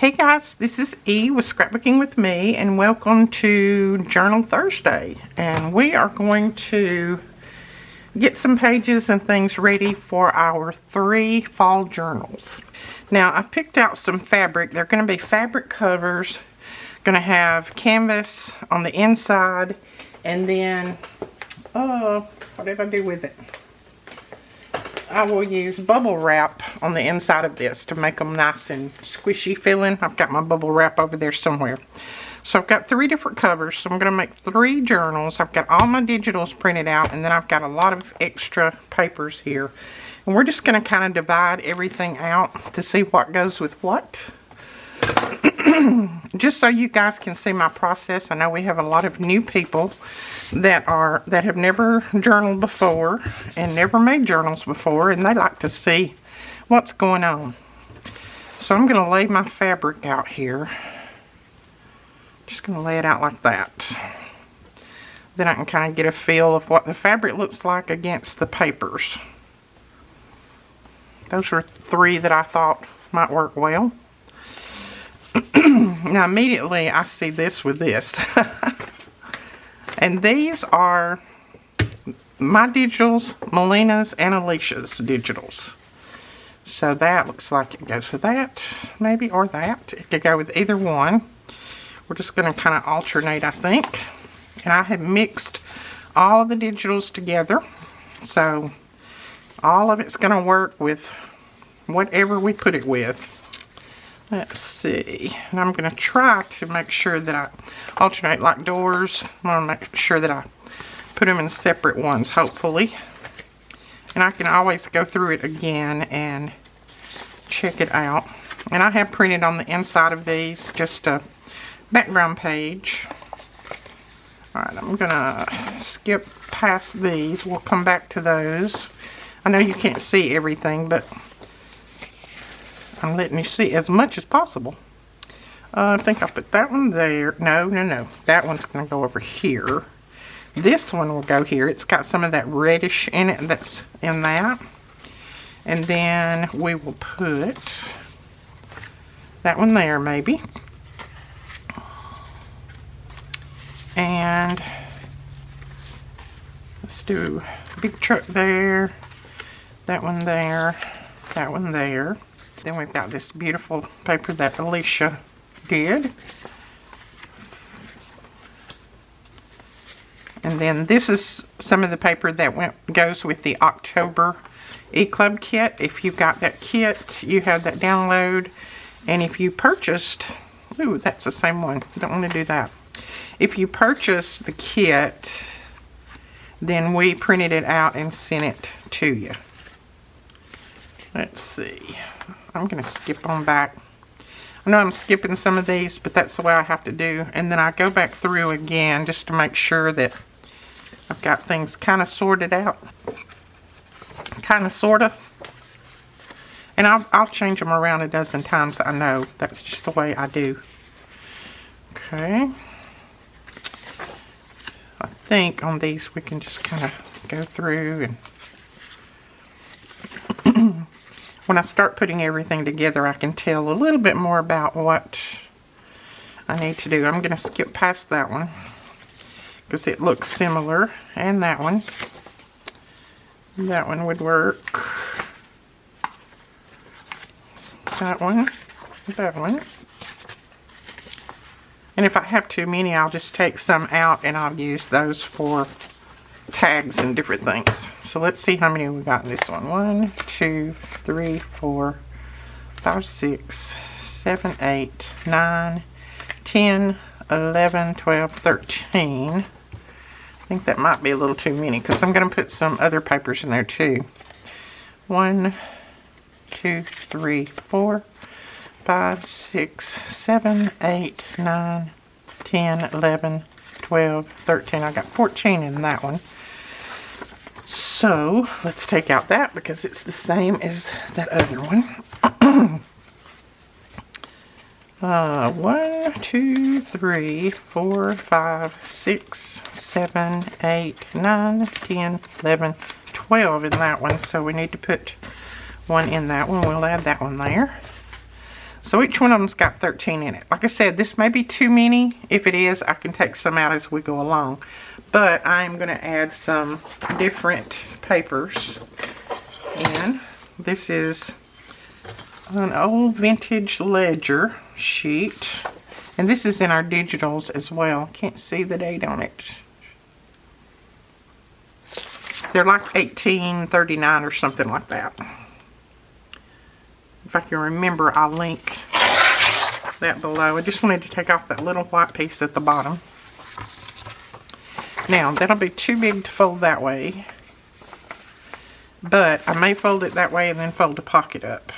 Hey guys, this is E with Scrapbooking with Me, and welcome to Journal Thursday. And we are going to get some pages and things ready for our 3 fall journals. Now, I picked out some fabric. They're going to be fabric covers. Going to have canvas on the inside, and then, what did I do with it? I will use bubble wrap on the inside of this to make them nice and squishy feeling. I've got my bubble wrap over there somewhere. So I've got 3 different covers. So I'm going to make 3 journals. I've got all my digitals printed out, and then I've got a lot of extra papers here. And we're just going to kind of divide everything out to see what goes with what. Just so you guys can see my process. I know we have a lot of new people that have never journaled before and never made journals before, and they like to see what's going on. So I'm going to lay my fabric out here. Just going to lay it out like that. Then I can kind of get a feel of what the fabric looks like against the papers. Those are 3 that I thought might work well. Now immediately I see this with this. And these are my digitals, Melina's, and Alicia's digitals. So that looks like it goes with that, maybe, or that. It could go with either one. We're just going to kind of alternate, I think. And I have mixed all of the digitals together. So all of it's going to work with whatever we put it with. Let's see, and I'm going to try to make sure that I alternate like doors. I'm going to make sure that I put them in separate ones, hopefully. And I can always go through it again and check it out. And I have printed on the inside of these just a background page. Alright, I'm going to skip past these. We'll come back to those. I know you can't see everything, but I'm letting you see as much as possible. I think I'll put that one there. No. That one's going to go over here. This one will go here. It's got some of that reddish in it that's in that. And then we will put that one there, maybe. And let's do big truck there. That one there. That one there. Then we've got this beautiful paper that Alicia did. And then this is some of the paper that goes with the October E-Club kit. If you got that kit, you have that download. And if you purchased, ooh, that's the same one. You don't want to do that. If you purchased the kit, then we printed it out and sent it to you. Let's see. I'm going to skip on back. I know I'm skipping some of these, but that's the way I have to do. And then I go back through again just to make sure that I've got things kind of sorted out. Kind of, sort of. And I'll change them around a dozen times. I know. That's just the way I do. Okay. I think on these we can just kind of go through and when I start putting everything together, I can tell a little bit more about what I need to do. I'm going to skip past that one because it looks similar, and that one. That one would work. That one. That one. And if I have too many, I'll just take some out and I'll use those for tags and different things. So let's see how many we got in this one. 1, 2, 3, 4, 5, 6, 7, 8, 9, 10, 11, 12, 13. I think that might be a little too many because I'm going to put some other papers in there too. 1, 2, 3, 4, 5, 6, 7, 8, 9, 10, 11, 12, 13. I got 14 in that one. So let's take out that because it's the same as that other one. 1, 2, 3, 4, 5, 6, 7, 8, 9, 10, 11, 12 in that one. So we need to put one in that one. We'll add that one there. So each one of them's got 13 in it. Like I said, this may be too many. If it is, I can take some out as we go along. But I'm going to add some different papers. And this is an old vintage ledger sheet. And this is in our digitals as well. Can't see the date on it. They're like 1839 or something like that. If I can remember, I'll link that below. I just wanted to take off that little white piece at the bottom. Now, that'll be too big to fold that way. But I may fold it that way and then fold the pocket up.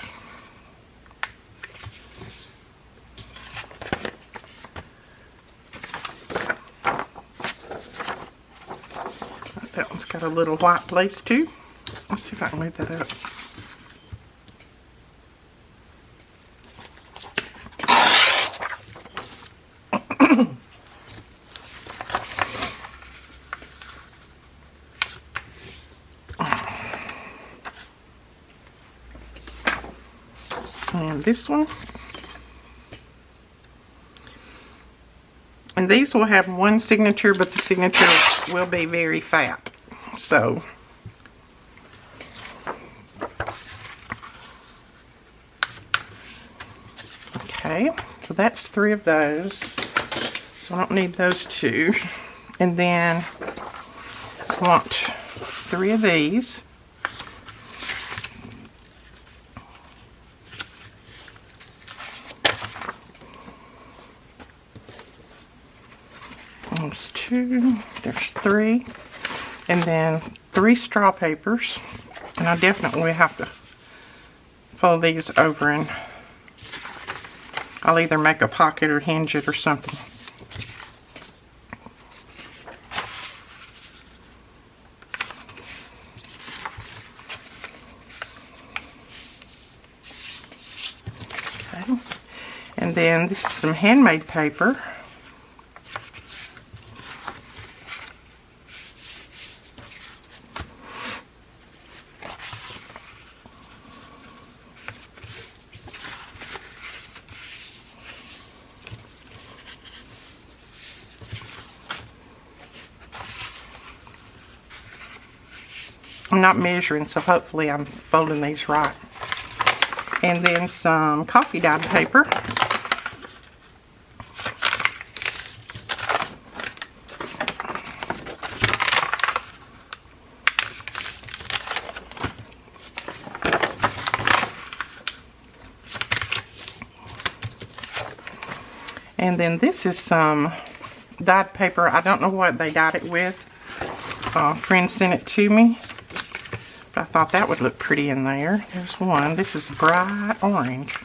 That one's got a little white place too. Let's see if I can move that up. And this one. And these will have one signature, but the signature will be very fat. So, okay, so that's 3 of those. So I don't need those 2. And then I want 3 of these. There's 2, there's 3, and then 3 straw papers. And I definitely have to fold these over, and I'll either make a pocket or hinge it or something. Okay, and then this is some handmade paper. I'm not measuring, so hopefully I'm folding these right. And then some coffee dyed paper. And then this is some dyed paper. I don't know what they dyed it with. A friend sent it to me. I thought that would look pretty in there. There's one. This is bright orange.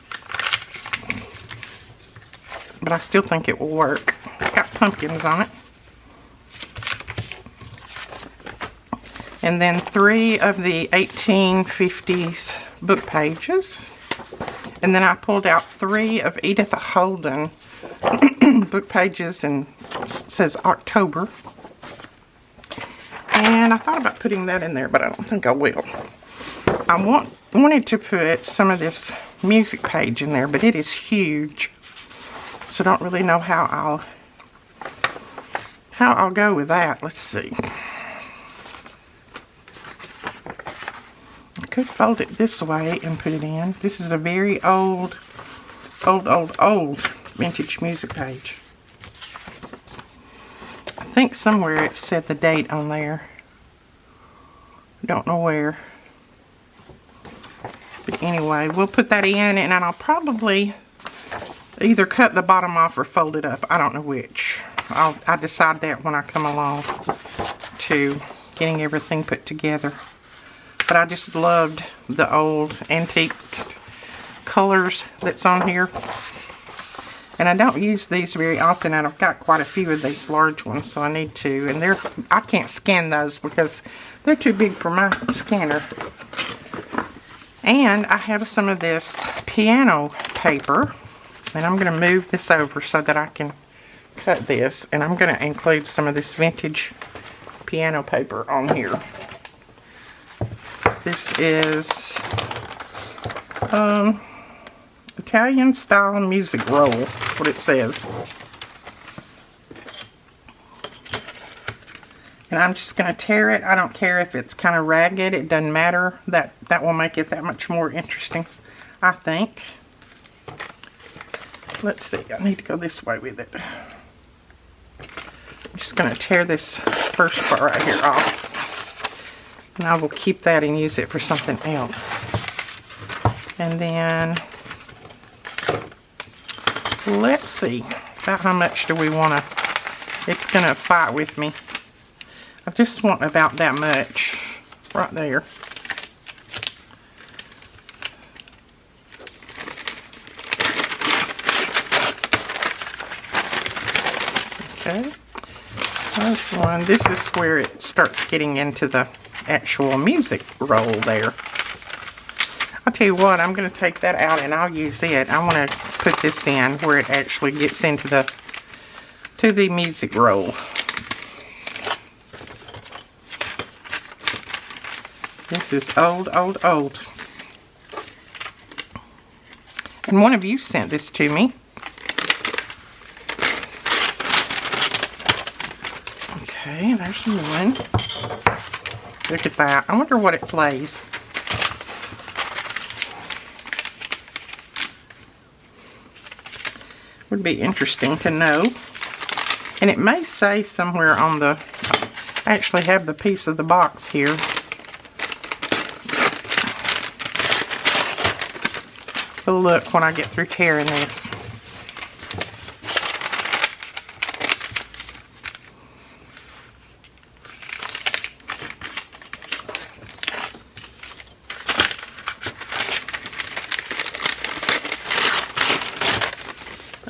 But I still think it will work. It's got pumpkins on it. And then 3 of the 1850s book pages. And then I pulled out 3 of Edith Holden book pages, and it says October. And I thought about putting that in there, but I don't think I will. I wanted to put some of this music page in there, but it is huge. So I don't really know how I'll go with that. Let's see. I could fold it this way and put it in. This is a very old vintage music page. I think somewhere it said the date on there. Don't know where. But anyway, we'll put that in, and I'll probably either cut the bottom off or fold it up. I don't know which. I'll decide that when I come along to getting everything put together. But I just loved the old antique colors that's on here. And I don't use these very often, and I've got quite a few of these large ones, so I need to. And I can't scan those because they're too big for my scanner. And I have some of this piano paper, and I'm going to move this over so that I can cut this. And I'm going to include some of this vintage piano paper on here. This is Italian style music roll, what it says. And I'm just going to tear it. I don't care if it's kind of ragged. It doesn't matter. That will make it that much more interesting, I think. Let's see. I need to go this way with it. I'm just going to tear this first part right here off. And I will keep that and use it for something else. And then, let's see. About how much do we want to... It's going to fight with me. I just want about that much right there. Okay. There's one. This is where it starts getting into the actual music roll there. I'll tell you what, I'm going to take that out and I'll use it. I want to put this in where it actually gets into the music roll. This is old, old, old. And one of you sent this to me. Okay, there's one. Look at that. I wonder what it plays. Would be interesting to know. And it may say somewhere on the... I actually have the piece of the box here. We'll look when I get through tearing this.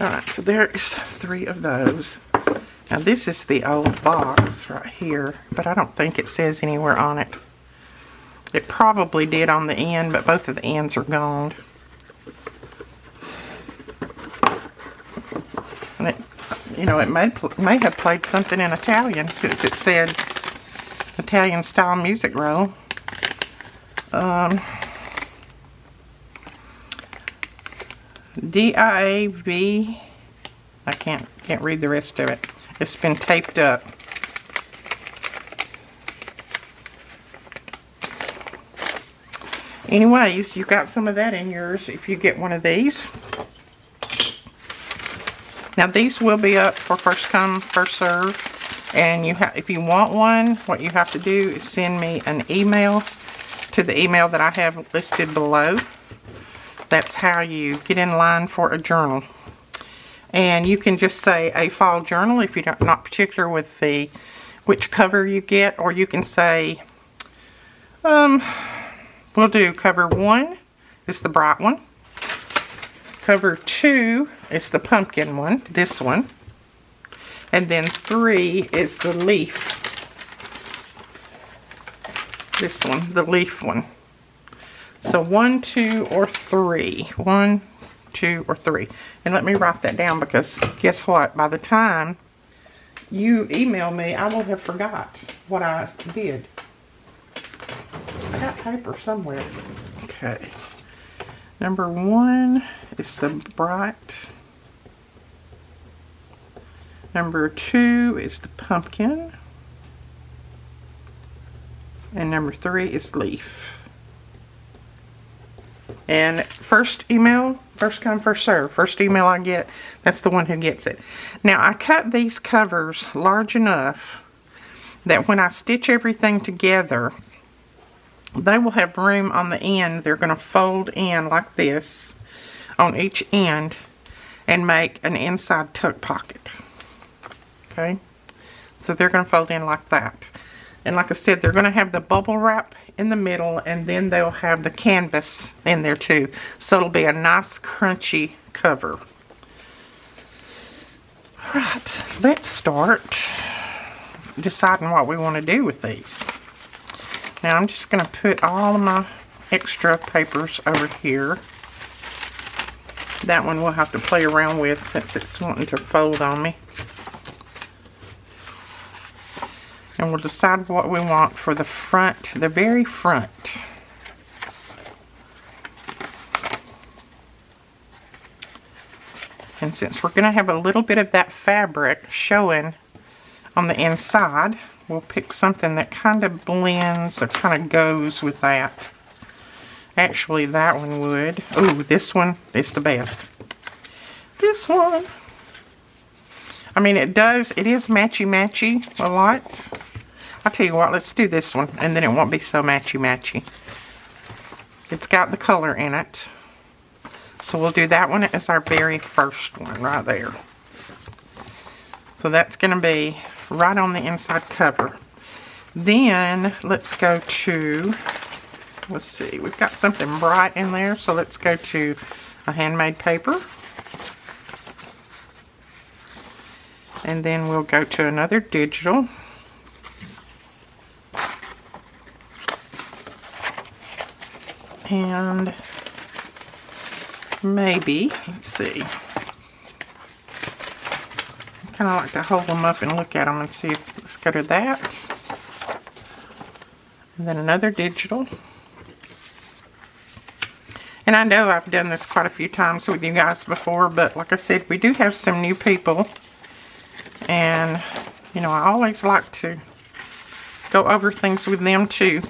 Alright, so there's 3 of those. Now this is the old box right here, but I don't think it says anywhere on it. It probably did on the end, but both of the ends are gone. And it, you know, it may have played something in Italian since it said Italian style music roll. DIAV. I can't read the rest of it. It's been taped up. Anyways, you got some of that in yours if you get one of these. Now these will be up for first come, first serve. And if you want one, what you have to do is send me an email to the email that I have listed below. That's how you get in line for a journal. And you can just say a fall journal if you're not particular with which cover you get, or you can say, we'll do cover 1 is the bright one. Cover 2 is the pumpkin one, this one. And then 3 is the leaf. This one, the leaf one. So 1, 2, or 3. 1, 2, or 3. And let me write that down, because guess what? By the time you email me, I will have forgot what I did. I got paper somewhere. Okay. Number 1 is the bright. Number 2 is the pumpkin. And number 3 is leaf. And first email, first come, first serve. First email I get, that's the one who gets it. Now I cut these covers large enough that when I stitch everything together, they will have room on the end. They're going to fold in like this on each end and make an inside tuck pocket. Okay, so they're going to fold in like that. And like I said, they're going to have the bubble wrap in the middle, and then they'll have the canvas in there too. So it'll be a nice crunchy cover. Alright, let's start deciding what we want to do with these. Now I'm just going to put all of my extra papers over here. That one we'll have to play around with since it's wanting to fold on me. And we'll decide what we want for the front, the very front. And since we're going to have a little bit of that fabric showing on the inside, we'll pick something that kind of blends or kind of goes with that. Actually, that one would. Ooh, this one is the best. This one. I mean, it is matchy-matchy a lot. I'll tell you what, let's do this one, and then it won't be so matchy-matchy. It's got the color in it. So we'll do that one as our very first one right there. So that's going to be right on the inside cover. Then let's go to, let's see, we've got something bright in there, so let's go to a handmade paper. And then we'll go to another digital. And maybe, let's see. I kind of like to hold them up and look at them and see if, let's go to that. And then another digital. And I know I've done this quite a few times with you guys before, but like I said, we do have some new people. And, you know, I always like to go over things with them too.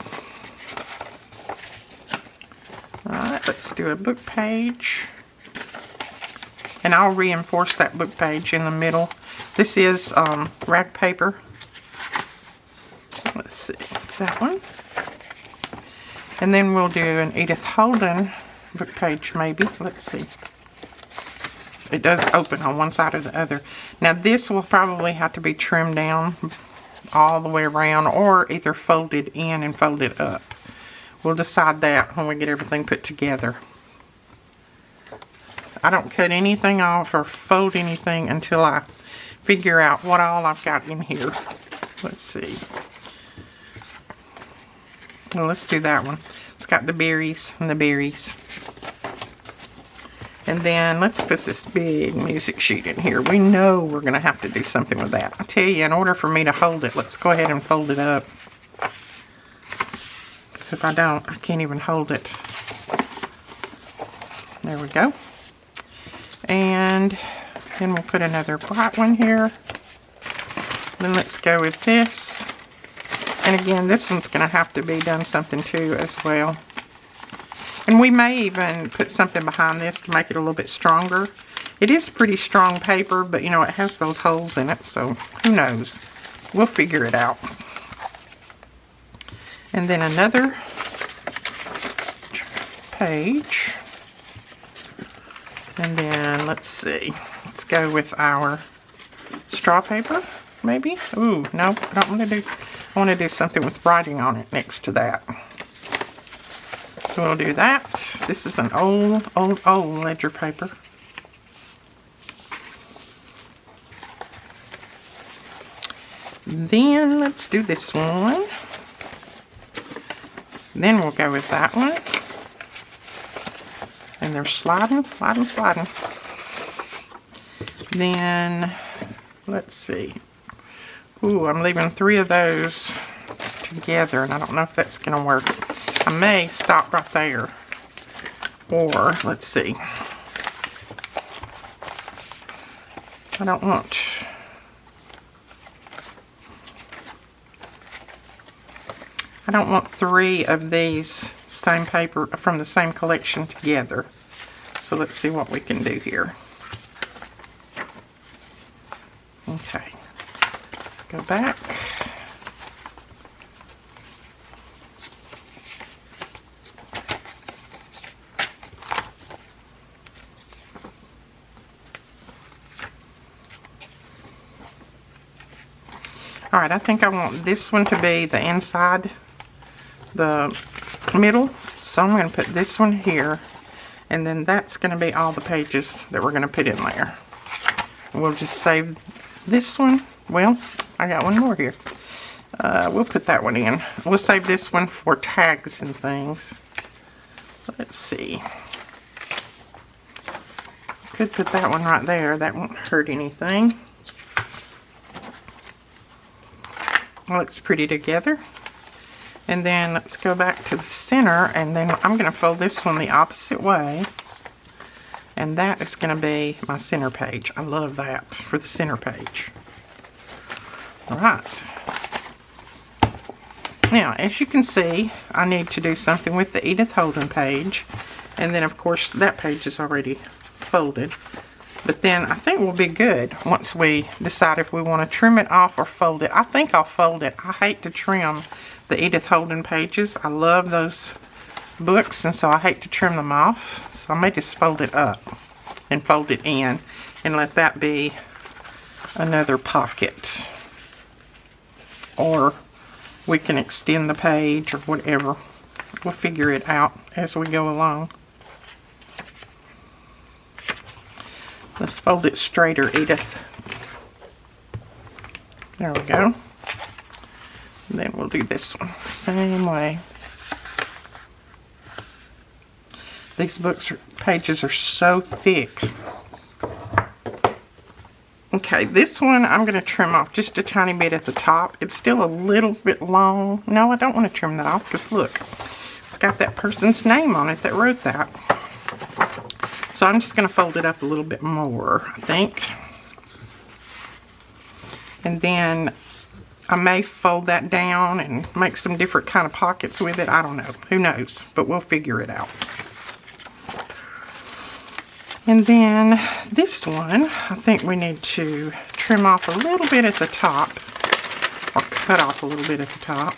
Alright, let's do a book page. And I'll reinforce that book page in the middle. This is rag paper. Let's see, that one. And then we'll do an Edith Holden book page maybe. Let's see. It does open on one side or the other. Now this will probably have to be trimmed down all the way around, or either folded in and folded up. We'll decide that when we get everything put together. I don't cut anything off or fold anything until I figure out what all I've got in here. Let's see. Well, let's do that one. It's got the berries and the berries. And then let's put this big music sheet in here. We know we're going to have to do something with that. I tell you, in order for me to hold it, let's go ahead and fold it up. Because if I don't, I can't even hold it. There we go. And then we'll put another bright one here. Then let's go with this. And again, this one's going to have to be done something too as well. And we may even put something behind this to make it a little bit stronger. It is pretty strong paper, but you know, it has those holes in it, so who knows? We'll figure it out. And then another page. And then, let's see. Let's go with our straw paper, maybe? Ooh, no, I don't want to do, I want to do something with writing on it next to that. So we'll do that. This is an old ledger paper. Then let's do this one. Then we'll go with that one. And they're sliding. Then, let's see. Ooh, I'm leaving 3 of those together, and I don't know if that's going to work. I may stop right there. Or, let's see. I don't want... I don't want 3 of these same paper from the same collection together. So let's see what we can do here. Okay. Let's go back. Alright, I think I want this one to be the inside, the middle. So I'm going to put this one here. And then that's going to be all the pages that we're going to put in there. We'll just save this one. Well, I got one more here. We'll put that one in. We'll save this one for tags and things. Let's see. Could put that one right there. That won't hurt anything. Looks pretty together. And then let's go back to the center, and then I'm going to fold this one the opposite way. And that is going to be my center page. I love that for the center page. Alright. Now, as you can see, I need to do something with the Edith Holden page. And then, of course, that page is already folded. But then I think we'll be good once we decide if we want to trim it off or fold it. I think I'll fold it. I hate to trim the Edith Holden pages. I love those books, and so I hate to trim them off. So I may just fold it up and fold it in and let that be another pocket. Or we can extend the page or whatever. We'll figure it out as we go along. Let's fold it straighter, Edith. There we go. And then we'll do this one same way. These pages are so thick. Okay, this one I'm going to trim off just a tiny bit at the top. It's still a little bit long. No, I don't want to trim that off because look, it's got that person's name on it that wrote that. So I'm just going to fold it up a little bit more, I think. And then I may fold that down and make some different kind of pockets with it. I don't know. Who knows? But we'll figure it out. And then this one, I think we need to trim off a little bit at the top. Or cut off a little bit at the top.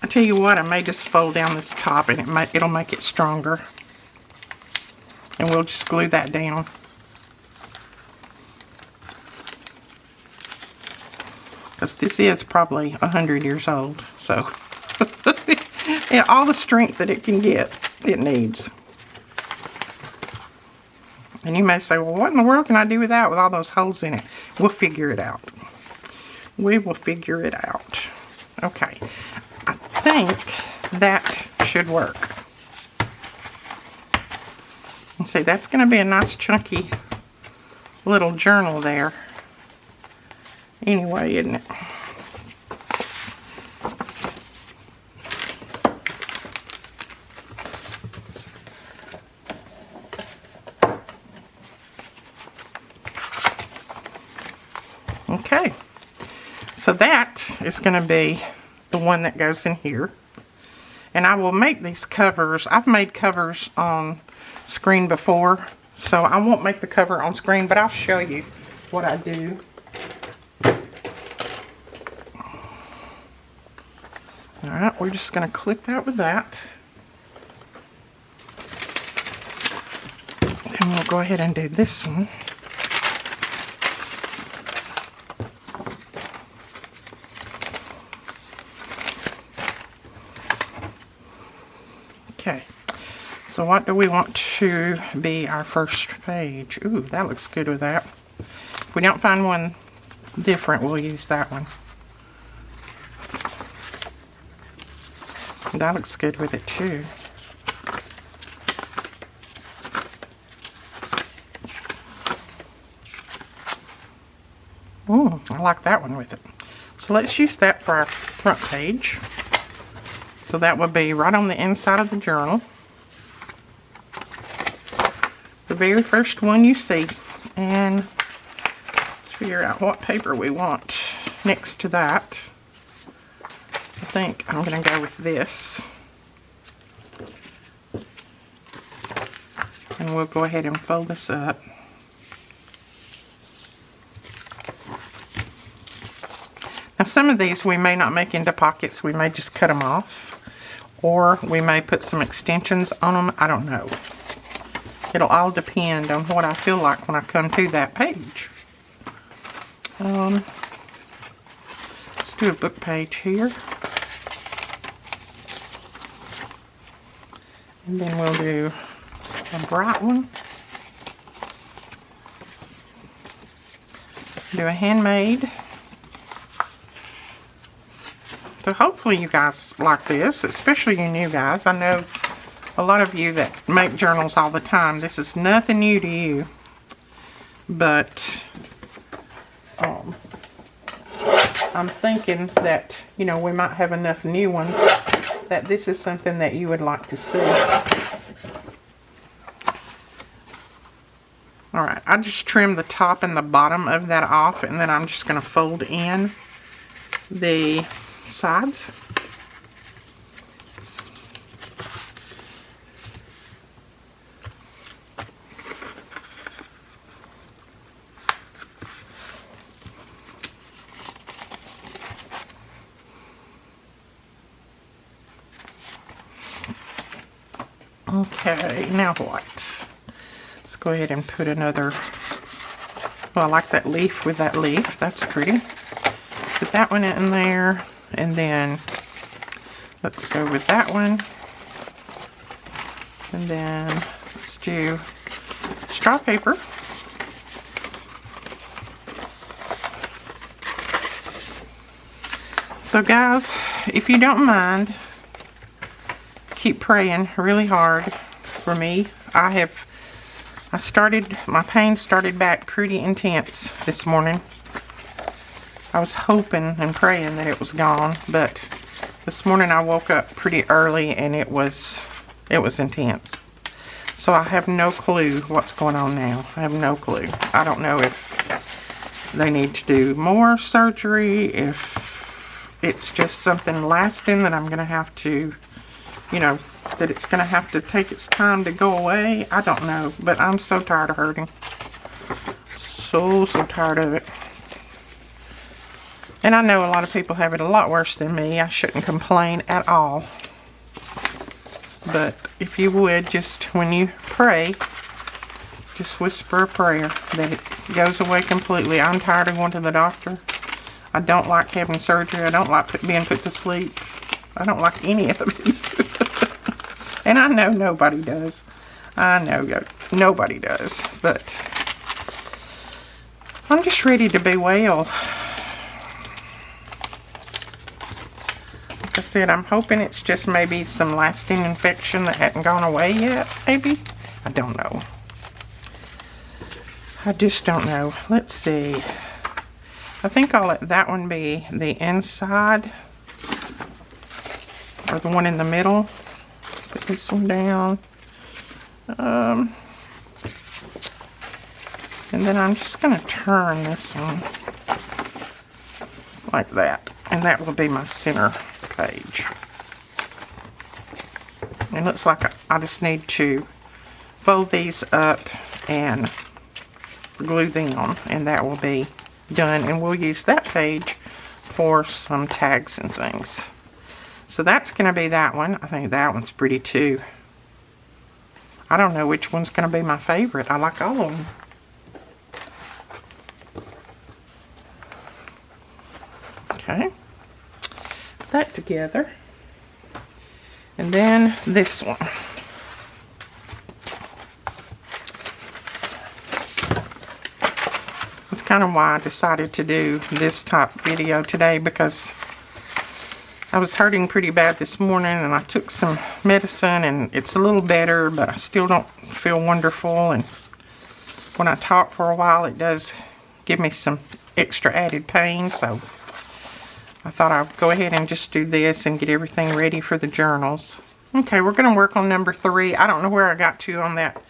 I tell you what, I may just fold down this top and it'll make it stronger. And we'll just glue that down. Because this is probably 100 years old. So, yeah, all the strength that it can get, it needs. And you may say, well, what in the world can I do with that with all those holes in it? We'll figure it out. We will figure it out. Okay. I think that should work. And see, that's going to be a nice chunky little journal there. Anyway, isn't it? Okay. So that is going to be the one that goes in here. And I will make these covers. I've made covers on screen before, so I won't make the cover on screen, but I'll show you what I do. Alright, we're just going to clip that with that. And we'll go ahead and do this one. Okay, so what do we want to be our first page? Ooh, that looks good with that. If we don't find one different, we'll use that one. That looks good with it too. Ooh, I like that one with it. So let's use that for our front page. So that would be right on the inside of the journal. The very first one you see. And let's figure out what paper we want next to that. I think I'm going to go with this. And we'll go ahead and fold this up. Now some of these we may not make into pockets. We may just cut them off. Or we may put some extensions on them. I don't know. It'll all depend on what I feel like when I come to that page. Let's do a book page here. And then we'll do a bright one. Do a handmade. So hopefully you guys like this, especially you new guys. I know a lot of you that make journals all the time. This is nothing new to you. But I'm thinking that, you know, we might have enough new ones that this is something that you would like to see. Alright, I just trimmed the top and the bottom of that off, and then I'm just going to fold in the sides. Okay, now what? Let's go ahead and put another, well, I like that leaf with that leaf. That's pretty. Put that one in there, and then let's go with that one. And then let's do straw paper. So guys, if you don't mind, keep praying really hard for me. My pain started back pretty intense this morning. I was hoping and praying that it was gone, but this morning I woke up pretty early and it was intense. So I have no clue what's going on now. I have no clue. I don't know if they need to do more surgery, if it's just something lasting that I'm going to have to, you know, that it's going to have to take its time to go away. I don't know, but I'm so tired of hurting. So tired of it. And I know a lot of people have it a lot worse than me. I shouldn't complain at all. But if you would, just when you pray, just whisper a prayer that it goes away completely. I'm tired of going to the doctor. I don't like having surgery. I don't like being put to sleep. I don't like any of it. And I know nobody does. I know nobody does. But I'm just ready to be well. Like I said, I'm hoping it's just maybe some lasting infection that hadn't gone away yet. Maybe. I don't know. I just don't know. Let's see. I think I'll let that one be the inside. Or the one in the middle. Put this one down. And then I'm just going to turn this one like that. And that will be my center page. It looks like I just need to fold these up and glue them. And that will be done. And we'll use that page for some tags and things. So that's going to be that one. I think that one's pretty too. I don't know which one's going to be my favorite. I like all of them. Okay. Put that together. And then this one. That's kind of why I decided to do this type video today, because I was hurting pretty bad this morning and I took some medicine and it's a little better, but I still don't feel wonderful. And when I talk for a while, it does give me some extra added pain. So I thought I'd go ahead and just do this and get everything ready for the journals. Okay, we're going to work on number 3. I don't know where I got to on that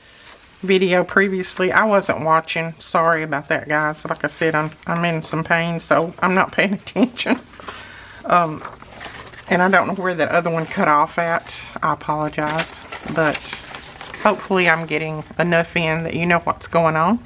video previously. I wasn't watching. Sorry about that, guys. Like I said, I'm in some pain, so I'm not paying attention. And I don't know where that other one cut off at. I apologize. But hopefully I'm getting enough in that you know what's going on.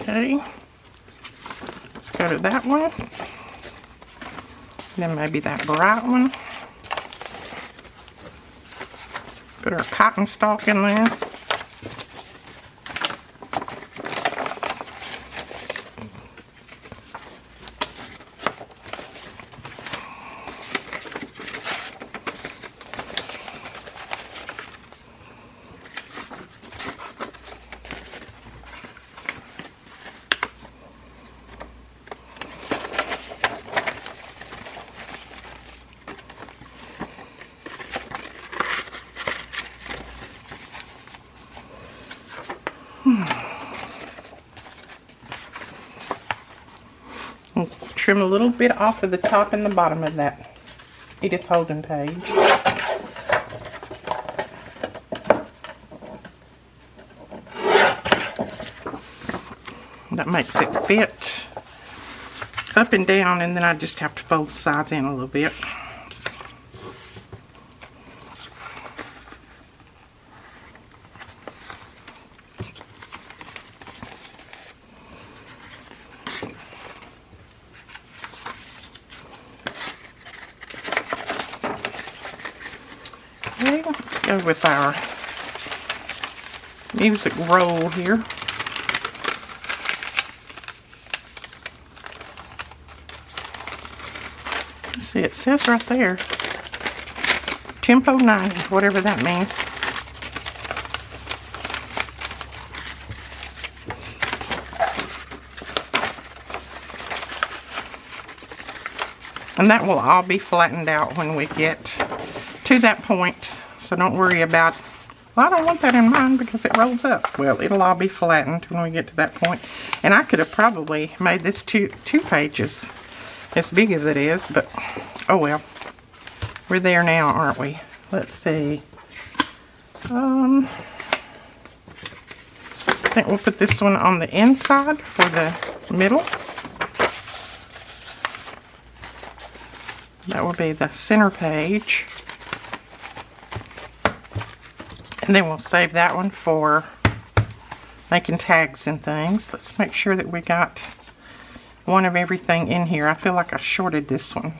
Okay, let's go to that one, then maybe that bright one. Put our cotton stalk in there. trim a little bit off of the top and the bottom of that Edith Holden page. That makes it fit up and down, and then I just have to fold the sides in a little bit. Okay, let's go with our music roll here. See, it says right there, tempo 90, whatever that means. And that will all be flattened out when we get to that point. So don't worry about, well, I don't want that in mine because it rolls up. Well, it'll all be flattened when we get to that point. And I could have probably made this two pages as big as it is, but oh well. We're there now, aren't we? Let's see. I think we'll put this one on the inside for the middle. That will be the center page. And then we'll save that one for making tags and things. Let's make sure that we got one of everything in here. I feel like I shorted this one.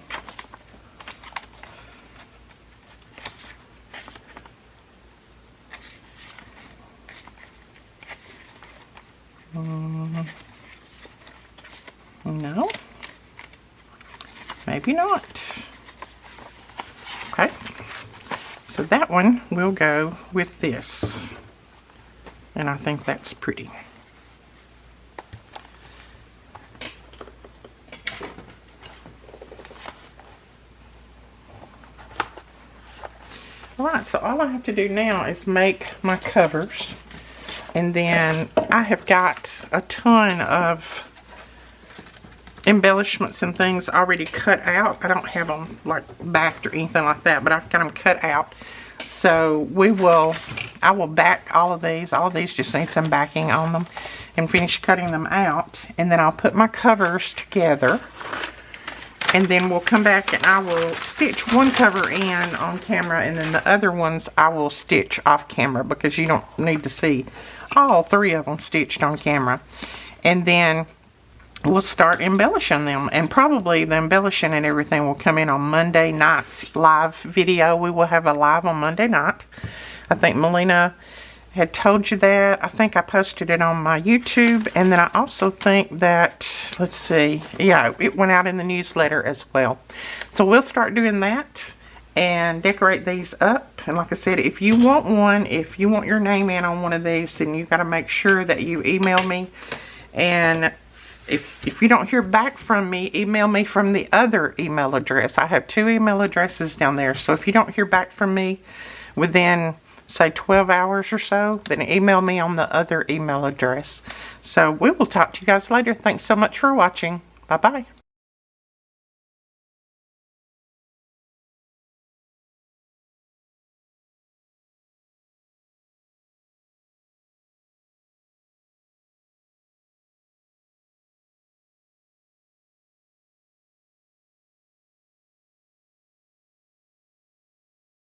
No. Maybe not. Okay. So that one will go with this. And I think that's pretty. Alright, so all I have to do now is make my covers. And then I have got a ton of embellishments and things already cut out. I don't have them like backed or anything like that, but I've got them cut out. So I will back all of these. All of these just need some backing on them and finish cutting them out. And then I'll put my covers together. And then we'll come back and I will stitch one cover in on camera, and then the other ones I will stitch off camera because you don't need to see all three of them stitched on camera. And then we'll start embellishing them, and probably the embellishing and everything will come in on Monday night's live video. We will have a live on Monday night. I think Melina had told you that. I think I posted it on my YouTube, and then I also think that, let's see, yeah, it went out in the newsletter as well. So we'll start doing that and decorate these up. And like I said, if you want one, if you want your name in on one of these, then you got to make sure that you email me. And if you don't hear back from me, email me from the other email address. I have 2 email addresses down there. So if you don't hear back from me within, say, 12 hours or so, then email me on the other email address. So we will talk to you guys later. Thanks so much for watching. Bye-bye.